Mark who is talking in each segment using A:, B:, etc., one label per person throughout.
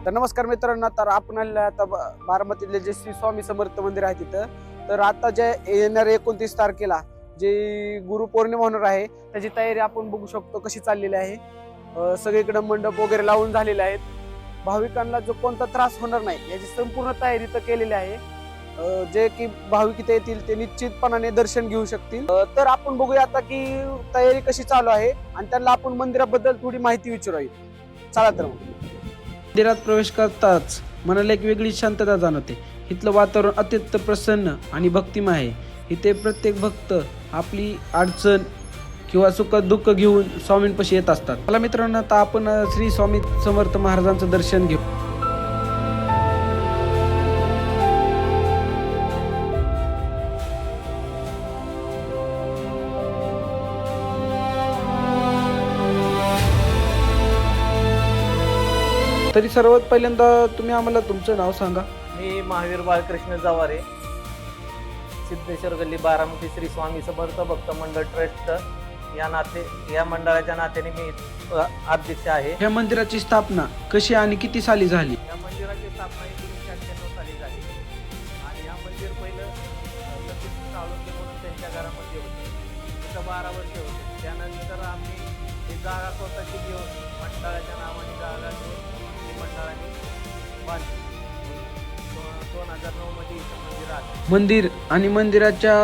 A: तर नमस्कार मित्रांनो, तर आपण आलेलो आहे आता बारामतीतले जे श्री स्वामी समर्थ मंदिर आहे तिथं. तर आता जे येणार 29 तारखेला जे गुरुपौर्णिमा होणार आहे त्याची तयारी आपण बघू शकतो कशी चाललेली आहे. सगळीकडे मंडप वगैरे लावून झालेले आहेत. भाविकांना जो कोणता त्रास होणार नाही याची संपूर्ण तयारी तर केलेली आहे. जे की भाविक इथे येतील ते निश्चितपणाने दर्शन घेऊ शकतील. तर आपण बघूया आता की तयारी कशी चालू आहे आणि त्यांना आपण मंदिराबद्दल थोडी माहिती विचारूया. चला तर मग.
B: मंदिरात प्रवेश करताच मनाला एक वेगळी शांतता जाणवते. इथलं वातावरण अत्यंत प्रसन्न आणि भक्तिमय आहे. इथे प्रत्येक भक्त आपली अडचण किंवा सुख दुःख घेऊन स्वामींपाशी येत असतात. मला मित्रांनो, आता आपण श्री स्वामी समर्थ महाराजांचं दर्शन घेऊ. तरी सर्वात पहिल्यांदा तुम्ही आम्हाला तुमचं नाव सांगा.
C: मी महावीर बाळकृष्ण जवारे, सिद्धेश्वर गल्ली बारामती श्री स्वामी समर्थ भक्त मंडळ ट्रस्ट या मंडळाच्या नात्याने मी अध्यक्ष आहे.
B: ह्या मंदिराची स्थापना कशी आणि किती साली झाली?
C: या मंदिराची स्थापना 1998 साली झाली आणि या मंदिर पहिलं सतीश साळुंखे म्हणून त्यांच्या घरामध्ये होते. तिथं 12 वर्ष होते. त्यानंतर आम्ही ही जागा स्वतःची घेऊन मंडळाच्या नावाने जागा घेऊन मंडळाने बांधली. 2009 मध्ये इथं मंदिर आलं.
B: मंदिर आणि मंदिराच्या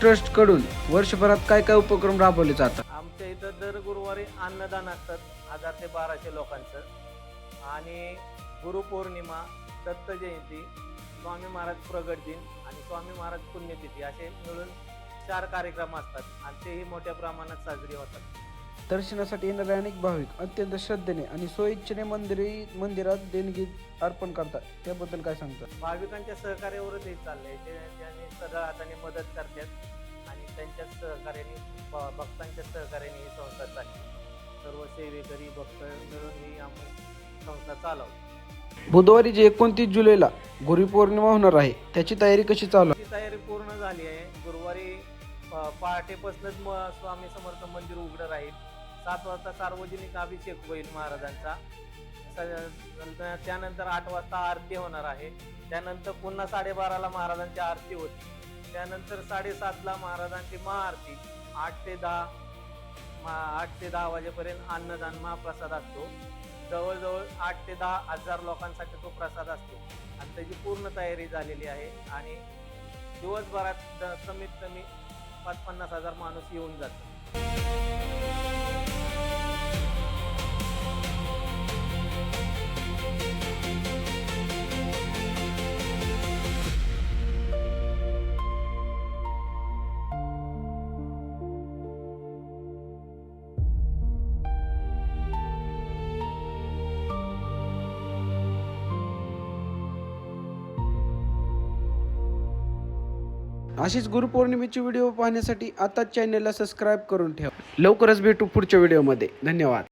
B: ट्रस्ट कडून वर्षभरात काय काय उपक्रम राबवले जातात?
C: आमच्या इथं दर गुरुवारी अन्नदान असतात 1000 ते 1200 लोकांचं आणि गुरुपौर्णिमा, दत्त जयंती, स्वामी महाराज प्रगट दिन आणि स्वामी महाराज पुण्यतिथी असे मिळून 4 कार्यक्रम असतात आणि तेही मोठ्या प्रमाणात साजरी होतात.
B: दर्शनासाठी येणारे अनेक भाविक अत्यंत श्रद्धेने आणि स्वइच्छेने मंदिरात देणगी अर्पण करतात. त्याबद्दल काय सांगतात?
C: भाविकांच्या सहकार्यावरच हे चाललंय. त्यांनी सगळ्या हाताने मदत करतात आणि त्यांच्याच सहकार्याने भक्तांच्या सहकार्याने ही संस्था चालली. सर्व सेवेकरी भक्त मिळून ही आम्ही संस्था चालवतो.
B: बुधवारी जे 29 जुलैला गुरुपौर्णिमा होणार आहे त्याची तयारी कशी चालू आहे?
C: ती तयारी पूर्ण झाली आहे. गुरुवारी पहाटेपासूनच स्वामी समर्थ मंदिर उघडं राहील. 7 वाजता सार्वजनिक अभिषेक होईल महाराजांचा. त्यानंतर 8 वाजता आरती होणार आहे. त्यानंतर पुन्हा 12:30ला महाराजांची आरती होती. त्यानंतर 7:30ला महाराजांची महाआरती. 8 ते 10 वाजेपर्यंत अन्नदान महाप्रसाद असतो. जवळजवळ 8 ते 10 हजार लोकांसाठी तो प्रसाद असतो आणि त्याची पूर्ण तयारी झालेली आहे आणि दिवसभरात कमीत कमी 50 हजार माणूस येऊन जातो.
B: अशीच गुरुपौर्णिमेची व्हिडिओ पाहण्यासाठी आताच चॅनलला सबस्क्राईब करून ठेवा. लवकरच भेटू पुढच्या व्हिडिओमध्ये. धन्यवाद.